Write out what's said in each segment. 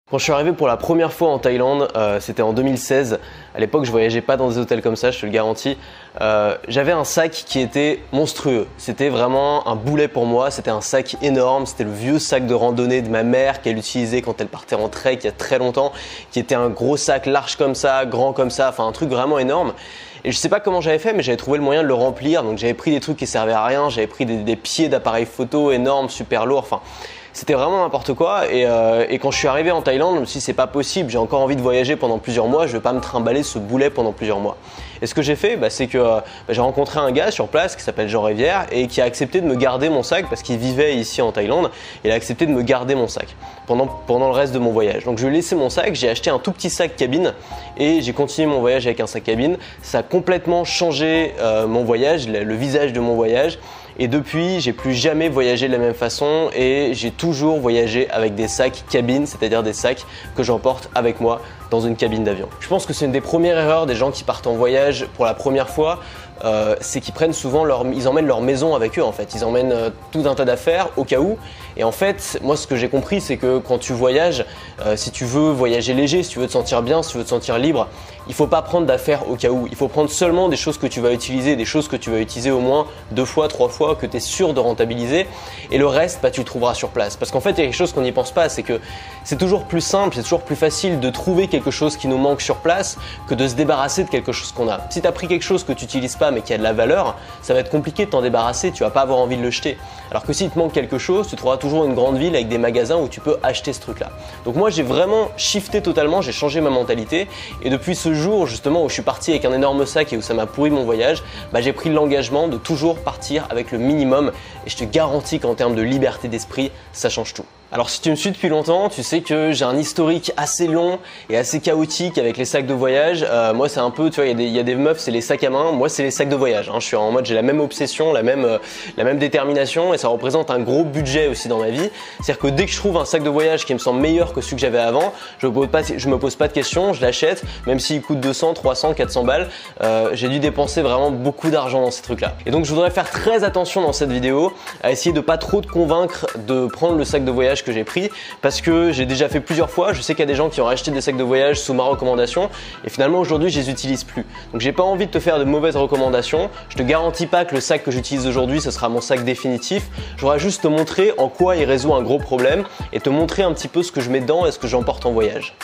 Quand je suis arrivé pour la première fois en Thaïlande, c'était en 2016. À l'époque, je voyageais pas dans des hôtels comme ça, je te le garantis. J'avais un sac qui était monstrueux. C'était vraiment un boulet pour moi. C'était un sac énorme. C'était le vieux sac de randonnée de ma mère qu'elle utilisait quand elle partait en trek il y a très longtemps, qui était un gros sac large comme ça, grand comme ça, enfin un truc vraiment énorme. Et je sais pas comment j'avais fait, mais j'avais trouvé le moyen de le remplir. Donc j'avais pris des trucs qui servaient à rien. J'avais pris des pieds d'appareils photo énormes, super lourds. Enfin, c'était vraiment n'importe quoi et quand je suis arrivé en Thaïlande, je me suis dit c'est pas possible, j'ai encore envie de voyager pendant plusieurs mois, je vais pas me trimballer ce boulet pendant plusieurs mois. Et ce que j'ai fait, c'est que j'ai rencontré un gars sur place qui s'appelle Jean Rivière et qui a accepté de me garder mon sac parce qu'il vivait ici en Thaïlande. Il a accepté de me garder mon sac pendant le reste de mon voyage. Donc je lui ai laissé mon sac, j'ai acheté un tout petit sac cabine et j'ai continué mon voyage avec un sac cabine. Ça a complètement changé mon voyage, le visage de mon voyage. Et depuis, j'ai plus jamais voyagé de la même façon et j'ai toujours voyagé avec des sacs cabine, c'est-à-dire des sacs que j'emporte avec moi dans une cabine d'avion. Je pense que c'est une des premières erreurs des gens qui partent en voyage pour la première fois. C'est qu'ils prennent souvent ils emmènent leur maison avec eux en fait. Ils emmènent tout un tas d'affaires au cas où. Et en fait, moi ce que j'ai compris, c'est que quand tu voyages, si tu veux voyager léger, si tu veux te sentir bien, si tu veux te sentir libre, il faut pas prendre d'affaires au cas où. Il faut prendre seulement des choses que tu vas utiliser, des choses que tu vas utiliser au moins 2 fois, 3 fois, que tu es sûr de rentabiliser. Et le reste, tu le trouveras sur place. Parce qu'en fait, il y a quelque chose qu'on n'y pense pas, c'est que c'est toujours plus simple, c'est toujours plus facile de trouver quelque chose qui nous manque sur place que de se débarrasser de quelque chose qu'on a. Si tu as pris quelque chose que tu n'utilises pas mais qui a de la valeur, ça va être compliqué de t'en débarrasser, tu vas pas avoir envie de le jeter. Alors que s'il te manque quelque chose, tu trouveras toujours une grande ville avec des magasins où tu peux acheter ce truc-là. Donc moi j'ai vraiment shifté totalement, j'ai changé ma mentalité et depuis ce jour justement où je suis parti avec un énorme sac et où ça m'a pourri mon voyage, j'ai pris l'engagement de toujours partir avec le minimum et je te garantis qu'en termes de liberté d'esprit, ça change tout. Alors si tu me suis depuis longtemps, tu sais que j'ai un historique assez long et assez chaotique avec les sacs de voyage. Moi c'est un peu, tu vois, il y a des meufs, c'est les sacs à main, moi c'est les sacs de voyage. Je suis en mode, j'ai la même obsession, la même détermination et ça représente un gros budget aussi dans ma vie. C'est-à-dire que dès que je trouve un sac de voyage qui me semble meilleur que celui que j'avais avant, je me pose pas de questions, je l'achète, même s'il coûte 200, 300, 400 balles. J'ai dû dépenser vraiment beaucoup d'argent dans ces trucs-là. Et donc je voudrais faire très attention dans cette vidéo à essayer de pas trop te convaincre de prendre le sac de voyage que j'ai pris parce que j'ai déjà fait plusieurs fois. Je sais qu'il y a des gens qui ont acheté des sacs de voyage sous ma recommandation et finalement aujourd'hui je les utilise plus. Donc j'ai pas envie de te faire de mauvaises recommandations. Je te garantis pas que le sac que j'utilise aujourd'hui ce sera mon sac définitif. Je voudrais juste te montrer en quoi il résout un gros problème et te montrer un petit peu ce que je mets dedans et ce que j'emporte en voyage.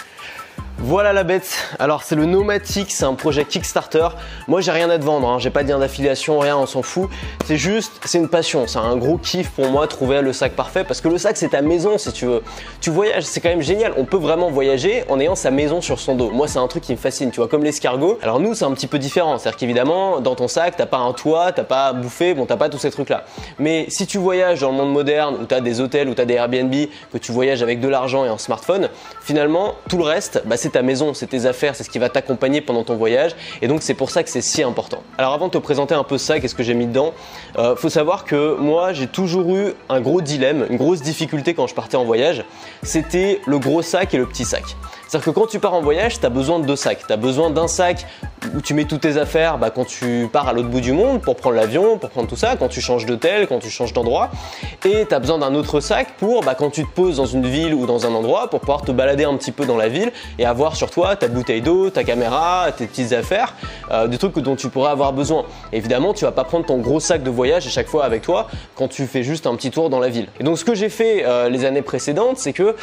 Voilà la bête. Alors c'est le Nomatic, c'est un projet Kickstarter. Moi j'ai rien à te vendre, j'ai pas de lien d'affiliation, rien, on s'en fout. C'est une passion, c'est un gros kiff pour moi trouver le sac parfait parce que le sac c'est ta maison si tu veux. Tu voyages, c'est quand même génial. On peut vraiment voyager en ayant sa maison sur son dos. Moi c'est un truc qui me fascine, tu vois, comme l'escargot. Alors nous c'est un petit peu différent, c'est-à-dire qu'évidemment dans ton sac t'as pas un toit, t'as pas à bouffer, t'as pas tous ces trucs là. Mais si tu voyages dans le monde moderne où t'as des hôtels, où t'as des Airbnb, que tu voyages avec de l'argent et un smartphone, finalement tout le reste c'est ta maison, c'est tes affaires, c'est ce qui va t'accompagner pendant ton voyage et donc c'est pour ça que c'est si important. Alors avant de te présenter un peu ça, qu'est-ce que j'ai mis dedans, faut savoir que moi j'ai toujours eu un gros dilemme, une grosse difficulté quand je partais en voyage, c'était le gros sac et le petit sac. C'est-à-dire que quand tu pars en voyage, tu as besoin de 2 sacs. Tu as besoin d'un sac où tu mets toutes tes affaires quand tu pars à l'autre bout du monde pour prendre l'avion, pour prendre tout ça, quand tu changes d'hôtel, quand tu changes d'endroit. Et tu as besoin d'un autre sac pour quand tu te poses dans une ville ou dans un endroit pour pouvoir te balader un petit peu dans la ville et avoir sur toi ta bouteille d'eau, ta caméra, tes petites affaires, des trucs dont tu pourrais avoir besoin. Évidemment, tu vas pas prendre ton gros sac de voyage à chaque fois avec toi quand tu fais juste un petit tour dans la ville. Et donc ce que j'ai fait les années précédentes, c'est que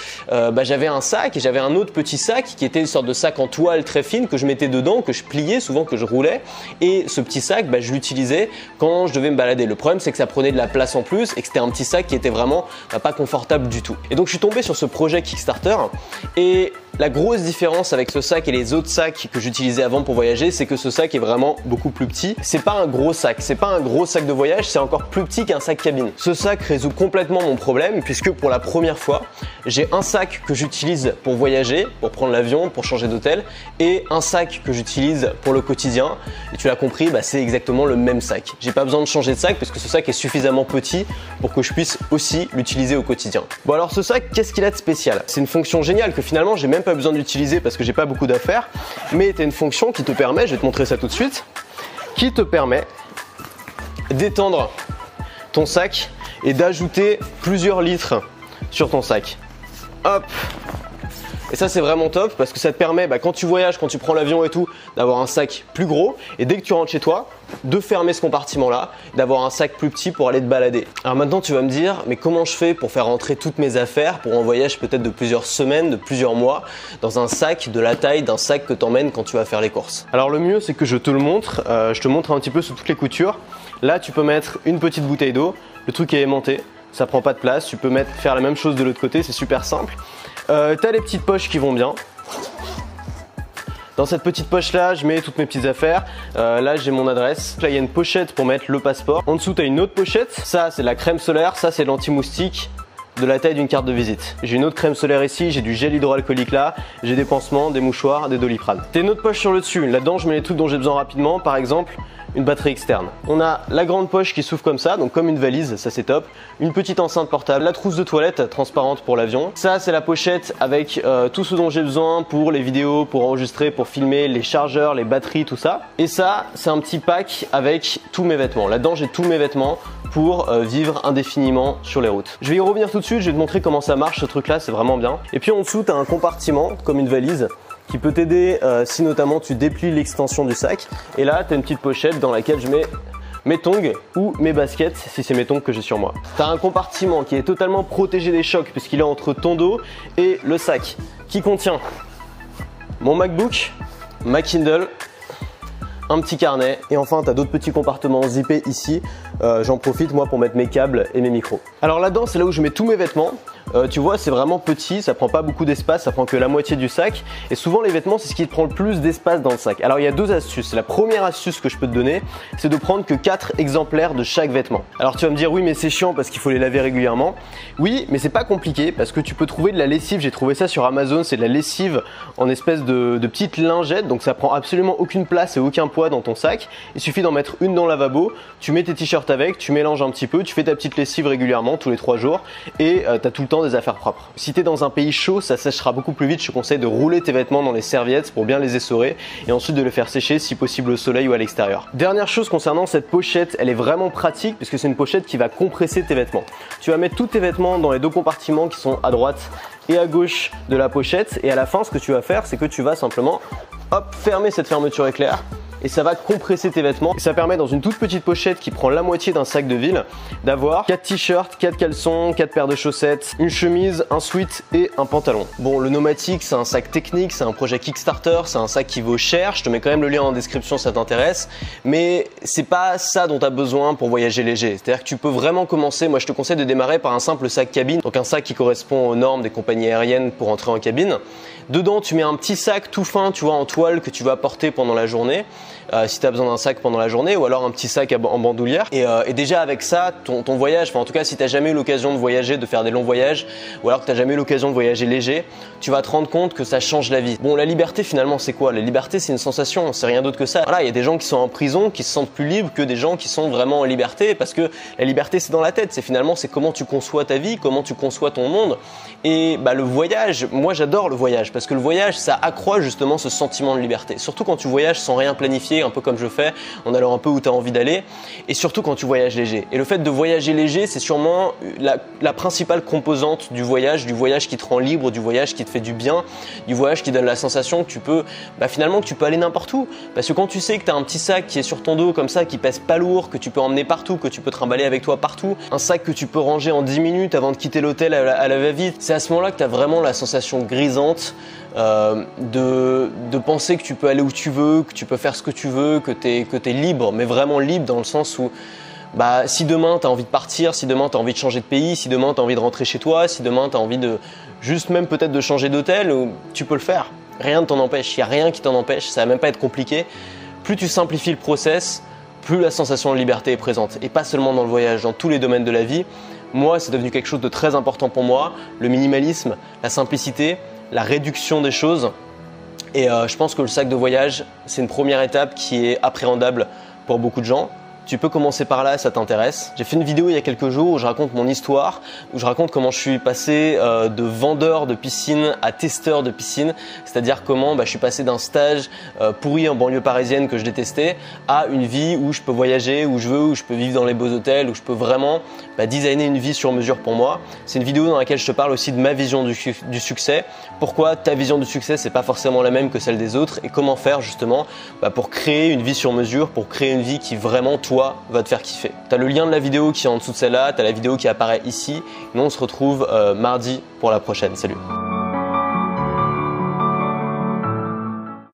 j'avais un sac et j'avais un autre petit sac qui était une sorte de sac en toile très fine que je mettais dedans, que je pliais souvent, que je roulais et ce petit sac je l'utilisais quand je devais me balader. Le problème c'est que ça prenait de la place en plus et que c'était un petit sac qui était vraiment pas confortable du tout. Et donc je suis tombé sur ce projet Kickstarter et la grosse différence avec ce sac et les autres sacs que j'utilisais avant pour voyager, c'est que ce sac est vraiment beaucoup plus petit. C'est pas un gros sac, c'est pas un gros sac de voyage, c'est encore plus petit qu'un sac cabine. Ce sac résout complètement mon problème puisque pour la première fois, j'ai un sac que j'utilise pour voyager, pour prendre l'avion, pour changer d'hôtel et un sac que j'utilise pour le quotidien. Et tu l'as compris, c'est exactement le même sac. J'ai pas besoin de changer de sac parce que ce sac est suffisamment petit pour que je puisse aussi l'utiliser au quotidien. Bon alors ce sac, qu'est-ce qu'il a de spécial? C'est une fonction géniale que finalement j'ai même pas besoin d'utiliser parce que j'ai pas beaucoup d'affaires, mais tu as une fonction qui te permet, je vais te montrer ça tout de suite, qui te permet d'étendre ton sac et d'ajouter plusieurs litres sur ton sac. Hop, Et ça c'est vraiment top parce que ça te permet quand tu voyages, quand tu prends l'avion et tout, d'avoir un sac plus gros et dès que tu rentres chez toi, de fermer ce compartiment là, d'avoir un sac plus petit pour aller te balader. Alors maintenant tu vas me dire, mais comment je fais pour faire rentrer toutes mes affaires pour un voyage peut-être de plusieurs semaines, de plusieurs mois, dans un sac de la taille d'un sac que t'emmènes quand tu vas faire les courses? Alors le mieux c'est que je te le montre, je te montre un petit peu sous toutes les coutures. Là tu peux mettre une petite bouteille d'eau, le truc est aimanté, ça prend pas de place, tu peux faire la même chose de l'autre côté, c'est super simple. T'as les petites poches qui vont bien. Dans cette petite poche là, je mets toutes mes petites affaires. Là, j'ai mon adresse. Là, il y a une pochette pour mettre le passeport. En dessous, tu as une autre pochette. Ça, c'est la crème solaire. Ça, c'est l'anti-moustique de la taille d'une carte de visite. J'ai une autre crème solaire ici, j'ai du gel hydroalcoolique là, j'ai des pansements, des mouchoirs, des Doliprane. T'as une autre poche sur le dessus. Là-dedans, je mets les trucs dont j'ai besoin rapidement. Par exemple, une batterie externe. On a la grande poche qui s'ouvre comme ça, donc comme une valise, ça c'est top. Une petite enceinte portable, la trousse de toilette transparente pour l'avion. Ça c'est la pochette avec tout ce dont j'ai besoin pour les vidéos, pour enregistrer, pour filmer, les chargeurs, les batteries, tout ça. Et ça c'est un petit pack avec tous mes vêtements. Là-dedans j'ai tous mes vêtements pour vivre indéfiniment sur les routes. Je vais y revenir tout de suite, je vais te montrer comment ça marche ce truc là, c'est vraiment bien. Et puis en dessous tu as un compartiment comme une valise qui peut t'aider si notamment tu déplies l'extension du sac. Et là, tu as une petite pochette dans laquelle je mets mes tongs ou mes baskets si c'est mes tongs que j'ai sur moi. Tu as un compartiment qui est totalement protégé des chocs puisqu'il est entre ton dos et le sac qui contient mon MacBook, ma Kindle, un petit carnet et enfin tu as d'autres petits compartiments zippés ici. J'en profite moi pour mettre mes câbles et mes micros. Alors là-dedans, c'est là où je mets tous mes vêtements. Tu vois, c'est vraiment petit, ça prend pas beaucoup d'espace, ça prend que la moitié du sac. Et souvent, les vêtements, c'est ce qui te prend le plus d'espace dans le sac. Alors, il y a deux astuces. La première astuce que je peux te donner, c'est de prendre que 4 exemplaires de chaque vêtement. Alors, tu vas me dire, oui, mais c'est chiant parce qu'il faut les laver régulièrement. Oui, mais c'est pas compliqué parce que tu peux trouver de la lessive. J'ai trouvé ça sur Amazon, c'est de la lessive en espèce de petites lingettes. Donc, ça prend absolument aucune place et aucun poids dans ton sac. Il suffit d'en mettre une dans le lavabo. Tu mets tes t-shirts avec, tu mélanges un petit peu, tu fais ta petite lessive régulièrement tous les 3 jours et tu as tout le temps des affaires propres. Si tu es dans un pays chaud, ça séchera beaucoup plus vite. Je te conseille de rouler tes vêtements dans les serviettes pour bien les essorer et ensuite de les faire sécher si possible au soleil ou à l'extérieur. Dernière chose concernant cette pochette, elle est vraiment pratique puisque c'est une pochette qui va compresser tes vêtements. Tu vas mettre tous tes vêtements dans les deux compartiments qui sont à droite et à gauche de la pochette et à la fin ce que tu vas faire c'est que tu vas simplement fermer cette fermeture éclair et ça va compresser tes vêtements. Et ça permet dans une toute petite pochette qui prend la moitié d'un sac de ville d'avoir 4 t-shirts, 4 caleçons, 4 paires de chaussettes, une chemise, un sweat et un pantalon. Bon, le Nomatic c'est un sac technique, c'est un projet Kickstarter, c'est un sac qui vaut cher. Je te mets quand même le lien en description si ça t'intéresse. Mais c'est pas ça dont tu as besoin pour voyager léger. C'est-à-dire que tu peux vraiment commencer, moi je te conseille de démarrer par un simple sac cabine. Donc un sac qui correspond aux normes des compagnies aériennes pour entrer en cabine. Dedans, tu mets un petit sac tout fin, tu vois, en toile que tu vas porter pendant la journée. Si tu as besoin d'un sac pendant la journée ou alors un petit sac en bandoulière. Et déjà avec ça, ton voyage, enfin en tout cas si tu n'as jamais eu l'occasion de voyager, de faire des longs voyages ou alors que tu n'as jamais eu l'occasion de voyager léger, tu vas te rendre compte que ça change la vie. Bon, la liberté finalement c'est quoi? La liberté c'est une sensation, c'est rien d'autre que ça. Voilà, il y a des gens qui sont en prison, qui se sentent plus libres que des gens qui sont vraiment en liberté parce que la liberté c'est dans la tête, c'est comment tu conçois ta vie, comment tu conçois ton monde. Et le voyage, moi j'adore le voyage parce que le voyage ça accroît justement ce sentiment de liberté. Surtout quand tu voyages sans rien planifier, un peu comme je fais, en allant un peu où tu as envie d'aller et surtout quand tu voyages léger. Et le fait de voyager léger c'est sûrement la principale composante du voyage qui te rend libre, du voyage qui te fait du bien, du voyage qui donne la sensation que tu peux finalement que tu peux aller n'importe où. Parce que quand tu sais que tu as un petit sac qui est sur ton dos comme ça, qui pèse pas lourd, que tu peux emmener partout, que tu peux trimballer avec toi partout, un sac que tu peux ranger en 10 minutes avant de quitter l'hôtel à la va-vite, c'est à ce moment-là que tu as vraiment la sensation grisante de penser que tu peux aller où tu veux, que tu peux faire ce que tu veux, que tu es libre, mais vraiment libre dans le sens où si demain tu as envie de partir, si demain tu as envie de changer de pays, si demain tu as envie de rentrer chez toi, si demain tu as envie de juste même peut-être de changer d'hôtel, tu peux le faire. Rien ne t'en empêche, il n'y a rien qui t'en empêche, ça va même pas être compliqué. Plus tu simplifies le process, plus la sensation de liberté est présente. Et pas seulement dans le voyage, dans tous les domaines de la vie. Moi, c'est devenu quelque chose de très important pour moi, le minimalisme, la simplicité, la réduction des choses. Et je pense que le sac de voyage, c'est une première étape qui est appréhendable pour beaucoup de gens. tu peux commencer par là si ça t'intéresse. J'ai fait une vidéo il y a quelques jours où je raconte mon histoire, où je raconte comment je suis passé de vendeur de piscine à testeur de piscine, c'est-à-dire comment je suis passé d'un stage pourri en banlieue parisienne que je détestais à une vie où je peux voyager où je veux, où je peux vivre dans les beaux hôtels, où je peux vraiment designer une vie sur mesure pour moi. C'est une vidéo dans laquelle je te parle aussi de ma vision du succès, pourquoi ta vision du succès c'est pas forcément la même que celle des autres et comment faire justement pour créer une vie sur mesure, pour créer une vie qui vraiment toi va te faire kiffer. Tu as le lien de la vidéo qui est en dessous de celle-là, tu as la vidéo qui apparaît ici. Nous on se retrouve mardi pour la prochaine. Salut!